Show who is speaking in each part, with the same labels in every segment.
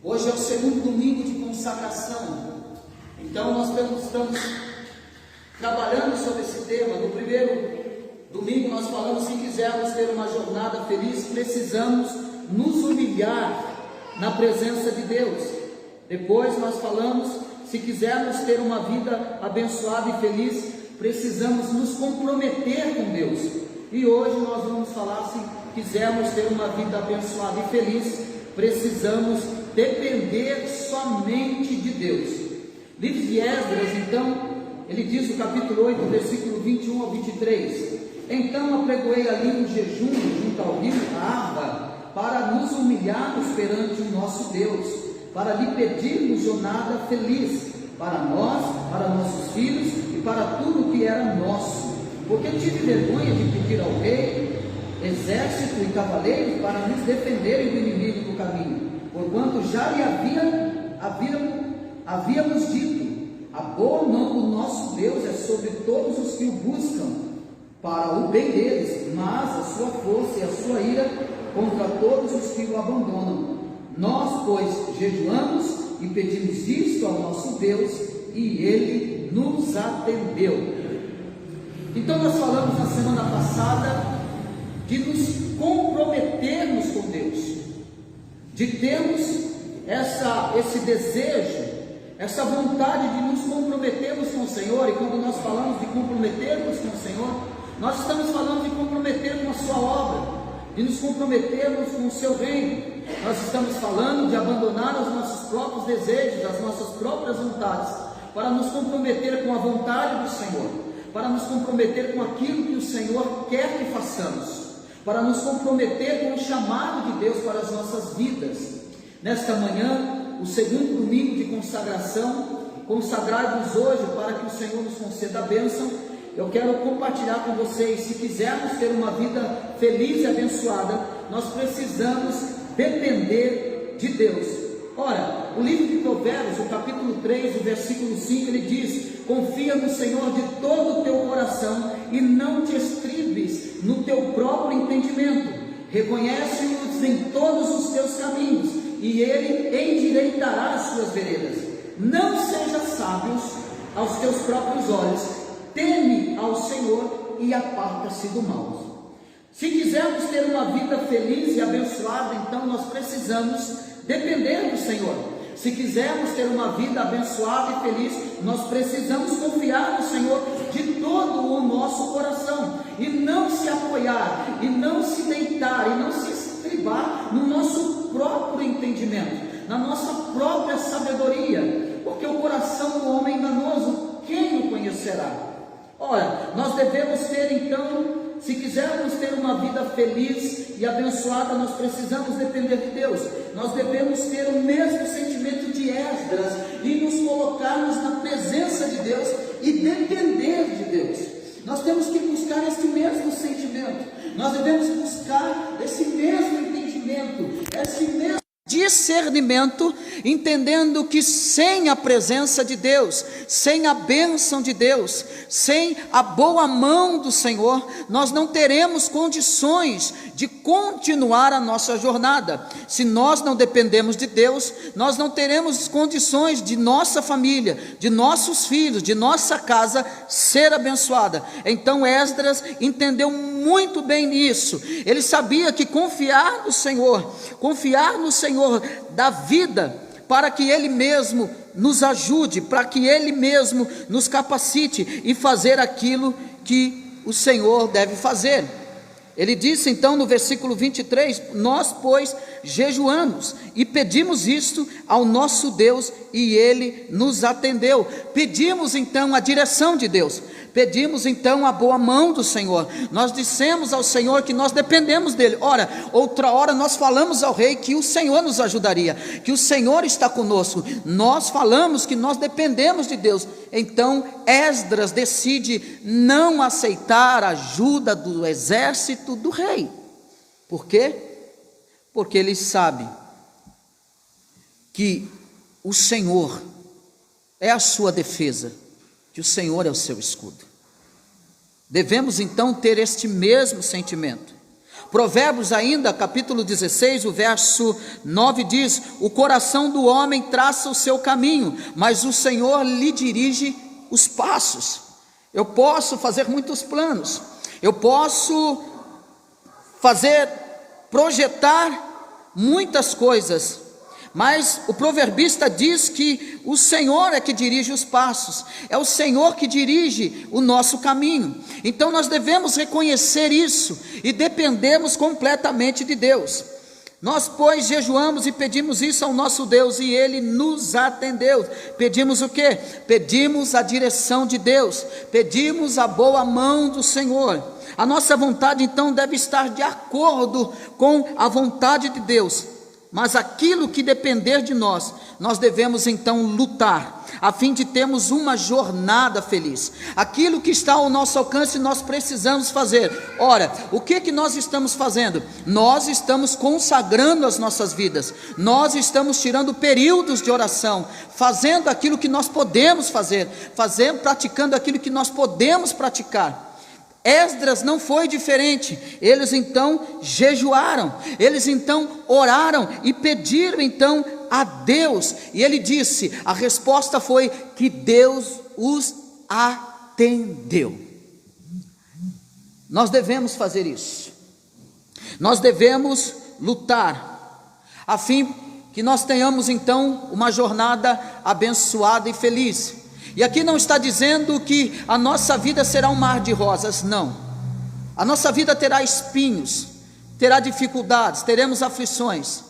Speaker 1: Hoje é o segundo domingo de consagração. Então nós estamos trabalhando sobre esse tema. No primeiro domingo nós falamos: se quisermos ter uma jornada feliz, precisamos nos humilhar na presença de Deus. Depois nós falamos: se quisermos ter uma vida abençoada e feliz, precisamos nos comprometer com Deus. E hoje nós vamos falar: se quisermos ter uma vida abençoada e feliz, precisamos depender somente de Deus. Livro de Esdras, então, ele diz no capítulo 8, versículo 21 ao 23: então apregoei ali um jejum junto ao rio Arba, para nos humilharmos perante o nosso Deus, para lhe pedirmos jornada feliz, para nós, para nossos filhos e para tudo que era nosso, porque tive vergonha de pedir ao rei exército e cavaleiros para nos defenderem do inimigo do caminho, porquanto já lhe havíamos dito: a boa mão do nosso Deus é sobre todos os que o buscam, para o bem deles, mas a sua força e a sua ira contra todos os que o abandonam. Nós, pois, jejuamos e pedimos isto ao nosso Deus, e Ele nos atendeu. Então nós falamos na semana passada de nos comprometermos com Deus, de termos esse desejo, essa vontade de nos comprometermos com o Senhor. E quando nós falamos de comprometermos com o Senhor, nós estamos falando de comprometer com a sua obra, de nos comprometermos com o seu reino. Nós estamos falando de abandonar os nossos próprios desejos, as nossas próprias vontades, para nos comprometer com a vontade do Senhor, para nos comprometer com aquilo que o Senhor quer que façamos, para nos comprometer com o chamado de Deus para as nossas vidas. Nesta manhã, o segundo domingo de consagração, consagrados hoje para que o Senhor nos conceda a bênção, eu quero compartilhar com vocês: se quisermos ter uma vida feliz e abençoada, nós precisamos depender de Deus. Ora, o livro de Provérbios, o capítulo 3, o versículo 5, ele diz: confia no Senhor de todo o teu coração e não te estribes no teu próprio entendimento, reconhece-os em todos os teus caminhos, e Ele endireitará as tuas veredas. Não sejas sábios aos teus próprios olhos, teme ao Senhor e aparta-se do mal. Se quisermos ter uma vida feliz e abençoada, então nós precisamos depender do Senhor. Se quisermos ter uma vida abençoada e feliz, nós precisamos confiar no Senhor de todo o nosso coração, e não se apoiar, e não se deitar, e não se estribar no nosso próprio entendimento, na nossa própria sabedoria, porque o coração do homem enganoso, quem o conhecerá? Ora, nós devemos ter então, se quisermos ter uma vida feliz e abençoada, nós precisamos depender de Deus. Nós devemos ter o mesmo sentimento de Esdras, e nos colocarmos na presença de Deus e depender de Deus. Nós temos que buscar esse mesmo sentimento, nós devemos buscar esse mesmo entendimento, esse mesmo discernimento, entendendo que sem a presença de Deus, sem a bênção de Deus, sem a boa mão do Senhor, nós não teremos condições de continuar a nossa jornada. Se nós não dependemos de Deus, nós não teremos condições de nossa família, de nossos filhos, de nossa casa ser abençoada. Então Esdras entendeu muito bem isso. Ele sabia que confiar no Senhor dá vida, para que Ele mesmo nos ajude, para que Ele mesmo nos capacite e fazer aquilo que o Senhor deve fazer. Ele disse então no versículo 23: nós, pois, jejuamos e pedimos isto ao nosso Deus, e Ele nos atendeu. Pedimos então a direção de Deus, pedimos então a boa mão do Senhor. Nós dissemos ao Senhor que nós dependemos dele. Ora, outra hora nós falamos ao rei que o Senhor nos ajudaria, que o Senhor está conosco. Nós falamos que nós dependemos de Deus. Então Esdras decide não aceitar a ajuda do exército do rei. Por quê? Porque ele sabe que o Senhor é a sua defesa, que o Senhor é o seu escudo. Devemos então ter este mesmo sentimento, Provérbios ainda, capítulo 16, o verso 9 diz: o coração do homem traça o seu caminho, mas o Senhor lhe dirige os passos. Eu posso fazer muitos planos, eu posso projetar muitas coisas, mas o proverbista diz que o Senhor é que dirige os passos, é o Senhor que dirige o nosso caminho. Então nós devemos reconhecer isso e dependemos completamente de Deus. Nós, pois, jejuamos e pedimos isso ao nosso Deus, e Ele nos atendeu. Pedimos o quê? Pedimos a direção de Deus, pedimos a boa mão do Senhor. A nossa vontade então deve estar de acordo com a vontade de Deus, mas aquilo que depender de nós, nós devemos então lutar, a fim de termos uma jornada feliz. Aquilo que está ao nosso alcance, nós precisamos fazer. Ora, o que nós estamos fazendo? Nós estamos consagrando as nossas vidas, nós estamos tirando períodos de oração, fazendo aquilo que nós podemos fazer, praticando aquilo que nós podemos praticar. Esdras não foi diferente. Eles então jejuaram, eles então oraram e pediram então a Deus, e ele disse, a resposta foi que Deus os atendeu. Nós devemos fazer isso, nós devemos lutar, a fim que nós tenhamos então uma jornada abençoada e feliz. E aqui não está dizendo que a nossa vida será um mar de rosas, não. A nossa vida terá espinhos, terá dificuldades, teremos aflições,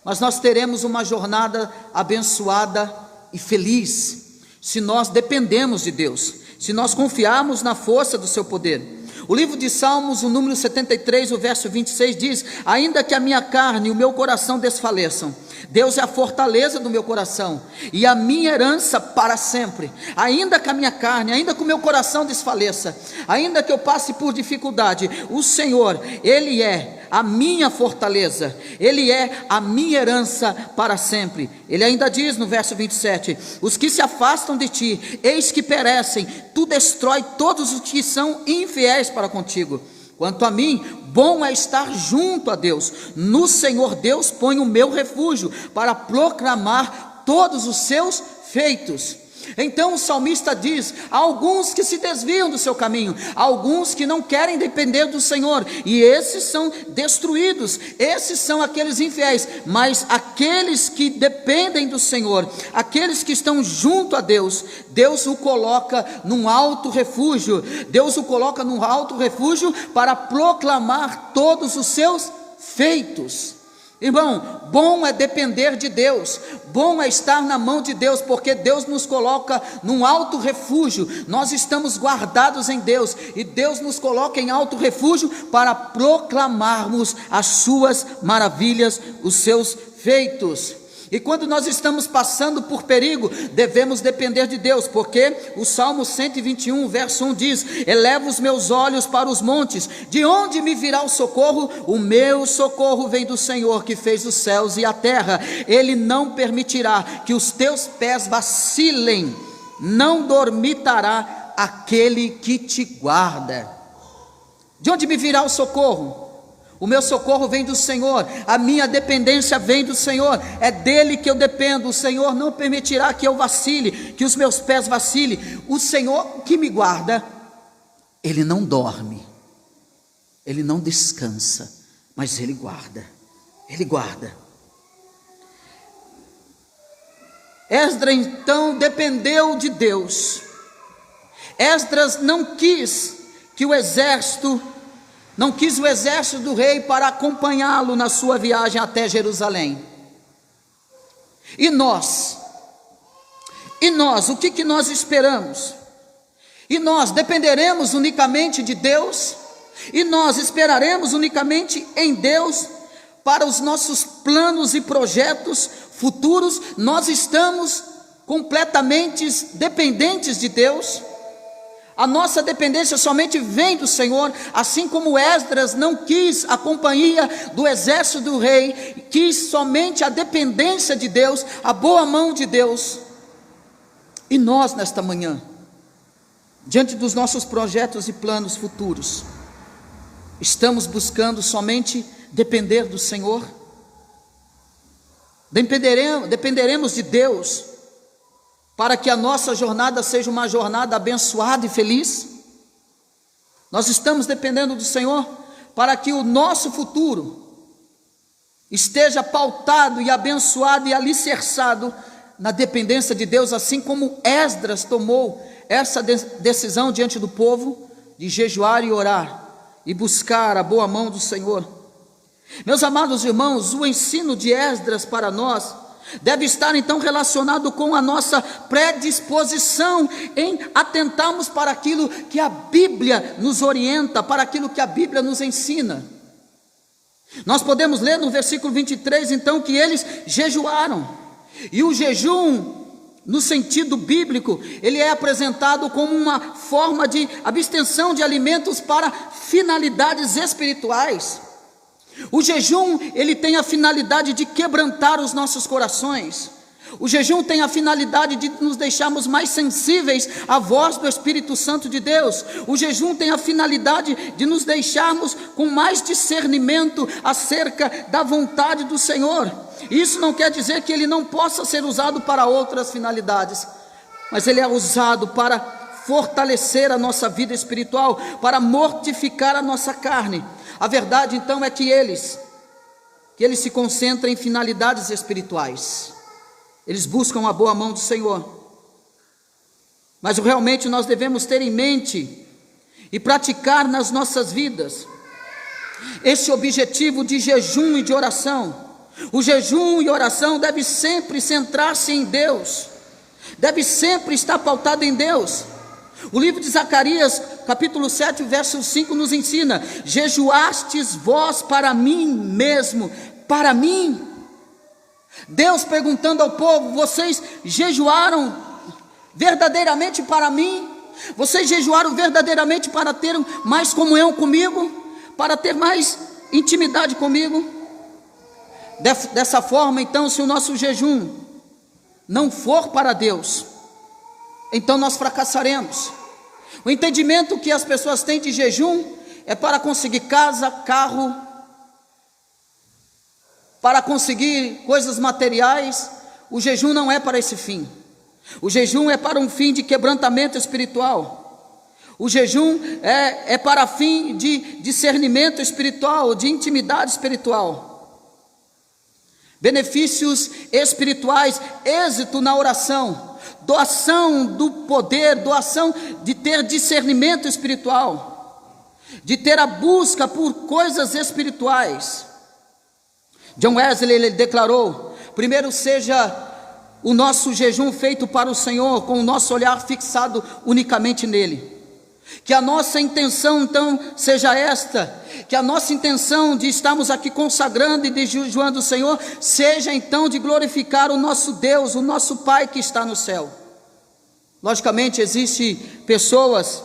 Speaker 1: mas nós teremos uma jornada abençoada e feliz, se nós dependemos de Deus, se nós confiarmos na força do seu poder. O livro de Salmos, o número 73, o verso 26 diz: ainda que a minha carne e o meu coração desfaleçam, Deus é a fortaleza do meu coração e a minha herança para sempre. Ainda que a minha carne, ainda que o meu coração desfaleça, ainda que eu passe por dificuldade, o Senhor, Ele é a minha fortaleza, Ele é a minha herança para sempre. Ele ainda diz no verso 27, os que se afastam de ti, eis que perecem, tu destrói todos os que são infiéis para contigo. Quanto a mim, bom é estar junto a Deus, no Senhor Deus ponho o meu refúgio, para proclamar todos os seus feitos. Então o salmista diz, há alguns que se desviam do seu caminho, há alguns que não querem depender do Senhor, e esses são destruídos, esses são aqueles infiéis, mas aqueles que dependem do Senhor, aqueles que estão junto a Deus, Deus o coloca num alto refúgio, Deus o coloca num alto refúgio para proclamar todos os seus feitos. Irmão, bom é depender de Deus, bom é estar na mão de Deus, porque Deus nos coloca num alto refúgio, nós estamos guardados em Deus, e Deus nos coloca em alto refúgio para proclamarmos as suas maravilhas, os seus feitos. E quando nós estamos passando por perigo, devemos depender de Deus, porque o Salmo 121, verso 1 diz, eleva os meus olhos para os montes, de onde me virá o socorro? O meu socorro vem do Senhor, que fez os céus e a terra. Ele não permitirá que os teus pés vacilem, não dormitará aquele que te guarda. De onde me virá o socorro? O meu socorro vem do Senhor, a minha dependência vem do Senhor, é dele que eu dependo. O Senhor não permitirá que eu vacile, que os meus pés vacilem. O Senhor que me guarda, Ele não dorme, Ele não descansa, mas Ele guarda, Ele guarda. Esdras então dependeu de Deus. Esdras não quis o exército do rei para acompanhá-lo na sua viagem até Jerusalém. E nós, o que nós esperamos? E nós dependeremos unicamente de Deus? E nós esperaremos unicamente em Deus para os nossos planos e projetos futuros? Nós estamos completamente dependentes de Deus? A nossa dependência somente vem do Senhor, assim como Esdras não quis a companhia do exército do rei, quis somente a dependência de Deus, a boa mão de Deus. E nós nesta manhã, diante dos nossos projetos e planos futuros, Estamos buscando somente depender do Senhor? Dependeremos de Deus para que a nossa jornada seja uma jornada abençoada e feliz? Nós estamos dependendo do Senhor para que o nosso futuro esteja pautado e abençoado e alicerçado na dependência de Deus, assim como Esdras tomou essa decisão diante do povo de jejuar e orar e buscar a boa mão do Senhor. Meus amados irmãos, o ensino de Esdras para nós deve estar então relacionado com a nossa predisposição em atentarmos para aquilo que a Bíblia nos orienta, para aquilo que a Bíblia nos ensina. Nós podemos ler no versículo 23 então que eles jejuaram, e o jejum no sentido bíblico, ele é apresentado como uma forma de abstenção de alimentos para finalidades espirituais. O jejum, ele tem a finalidade de quebrantar os nossos corações. O jejum tem a finalidade de nos deixarmos mais sensíveis à voz do Espírito Santo de Deus. O jejum tem a finalidade de nos deixarmos com mais discernimento acerca da vontade do Senhor. Isso não quer dizer que ele não possa ser usado para outras finalidades, mas ele é usado para fortalecer a nossa vida espiritual, para mortificar a nossa carne. A verdade então é que eles se concentram em finalidades espirituais. Eles buscam a boa mão do Senhor. Mas realmente nós devemos ter em mente e praticar nas nossas vidas esse objetivo de jejum e de oração. O jejum e oração deve sempre centrar-se em Deus, deve sempre estar pautado em Deus. O livro de Zacarias, capítulo 7, verso 5 nos ensina: jejuastes vós para mim mesmo, para mim. Deus perguntando ao povo: vocês jejuaram verdadeiramente para mim? Vocês jejuaram verdadeiramente para ter mais comunhão comigo? Para ter mais intimidade comigo? Dessa forma então, se o nosso jejum não for para Deus, então nós fracassaremos. O entendimento que as pessoas têm de jejum é para conseguir casa, carro, para conseguir coisas materiais. O jejum não é para esse fim. O jejum é para um fim de quebrantamento espiritual. O jejum é para fim de discernimento espiritual, de intimidade espiritual. Benefícios espirituais, êxito na oração, doação do poder, doação de ter discernimento espiritual, de ter a busca por coisas espirituais. John Wesley, ele declarou: primeiro seja o nosso jejum feito para o Senhor, com o nosso olhar fixado unicamente nele. Que a nossa intenção então seja esta, que a nossa intenção de estarmos aqui consagrando e de jejuando o Senhor, seja então de glorificar o nosso Deus, o nosso Pai que está no céu. Logicamente existem pessoas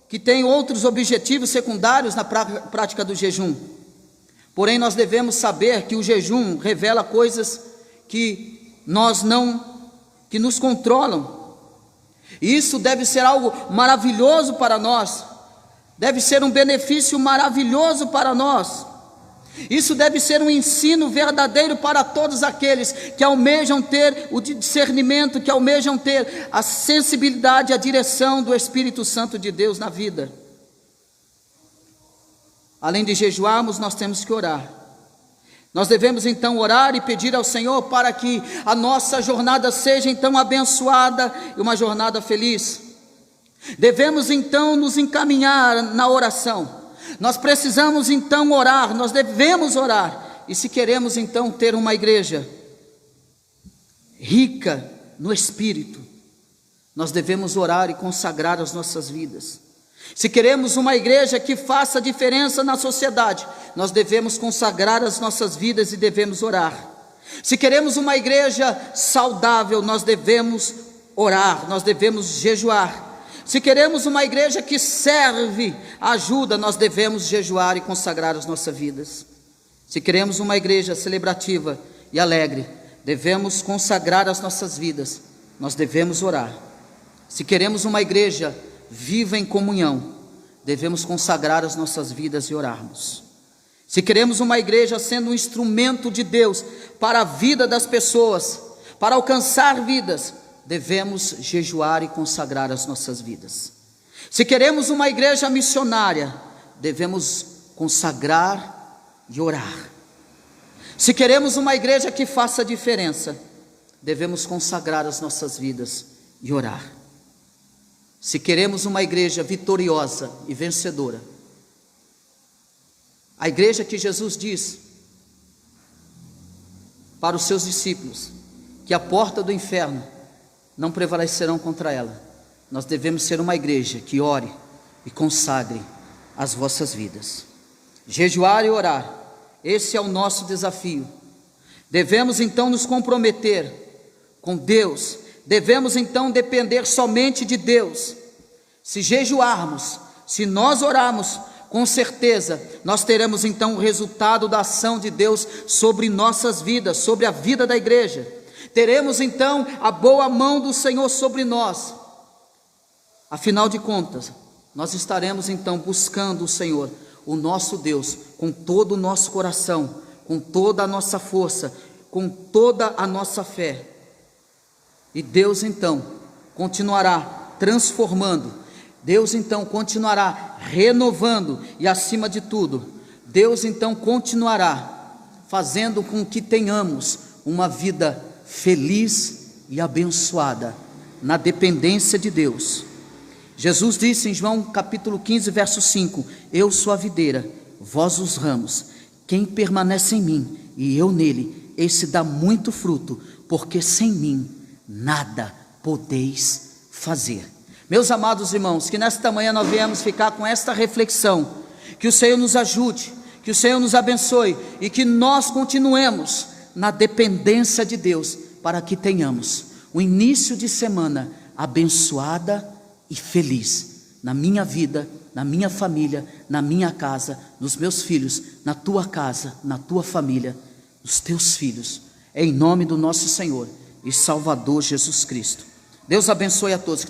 Speaker 1: que têm outros objetivos secundários na prática do jejum. Porém, nós devemos saber que o jejum revela coisas que nos controlam. E isso deve ser algo maravilhoso para nós. Deve ser um benefício maravilhoso para nós. Isso deve ser um ensino verdadeiro para todos aqueles que almejam ter o discernimento, que almejam ter a sensibilidade, a direção do Espírito Santo de Deus na vida. Além de jejuarmos, nós temos que orar. Nós devemos então orar e pedir ao Senhor para que a nossa jornada seja então abençoada e uma jornada feliz. Devemos então nos encaminhar na oração. Nós precisamos então orar, nós devemos orar. E se queremos então ter uma igreja rica no Espírito, nós devemos orar e consagrar as nossas vidas. Se queremos uma igreja que faça diferença na sociedade, nós devemos consagrar as nossas vidas e devemos orar. Se queremos uma igreja saudável, nós devemos orar, nós devemos jejuar. Se queremos uma igreja que serve, ajuda, nós devemos jejuar e consagrar as nossas vidas. Se queremos uma igreja celebrativa e alegre, devemos consagrar as nossas vidas, nós devemos orar. Se queremos uma igreja viva em comunhão, devemos consagrar as nossas vidas e orarmos. Se queremos uma igreja sendo um instrumento de Deus para a vida das pessoas, para alcançar vidas, devemos jejuar e consagrar as nossas vidas. Se queremos uma igreja missionária, devemos consagrar e orar. Se queremos uma igreja que faça diferença, devemos consagrar as nossas vidas e orar. Se queremos uma igreja vitoriosa e vencedora, a igreja que Jesus diz para os seus discípulos que a porta do inferno não prevalecerão contra ela, nós devemos ser uma igreja que ore e consagre as vossas vidas. Jejuar e orar, esse é o nosso desafio. Devemos então nos comprometer com Deus, devemos então depender somente de Deus. Se jejuarmos, se nós orarmos, com certeza nós teremos então o resultado da ação de Deus sobre nossas vidas, sobre a vida da igreja. Teremos então a boa mão do Senhor sobre nós. Afinal de contas, nós estaremos então buscando o Senhor, o nosso Deus, com todo o nosso coração, com toda a nossa força, com toda a nossa fé. E Deus então continuará transformando, Deus então continuará renovando, e acima de tudo, Deus então continuará fazendo com que tenhamos uma vida feliz e abençoada, na dependência de Deus. Jesus disse em João capítulo 15, verso 5, eu sou a videira, vós os ramos, quem permanece em mim e eu nele, esse dá muito fruto, porque sem mim nada podeis fazer. Meus amados irmãos, que nesta manhã nós viemos ficar com esta reflexão, que o Senhor nos ajude, que o Senhor nos abençoe, e que nós continuemos na dependência de Deus, para que tenhamos um início de semana abençoada e feliz, na minha vida, na minha família, na minha casa, nos meus filhos, na tua casa, na tua família, nos teus filhos, em nome do nosso Senhor e Salvador Jesus Cristo. Deus abençoe a todos.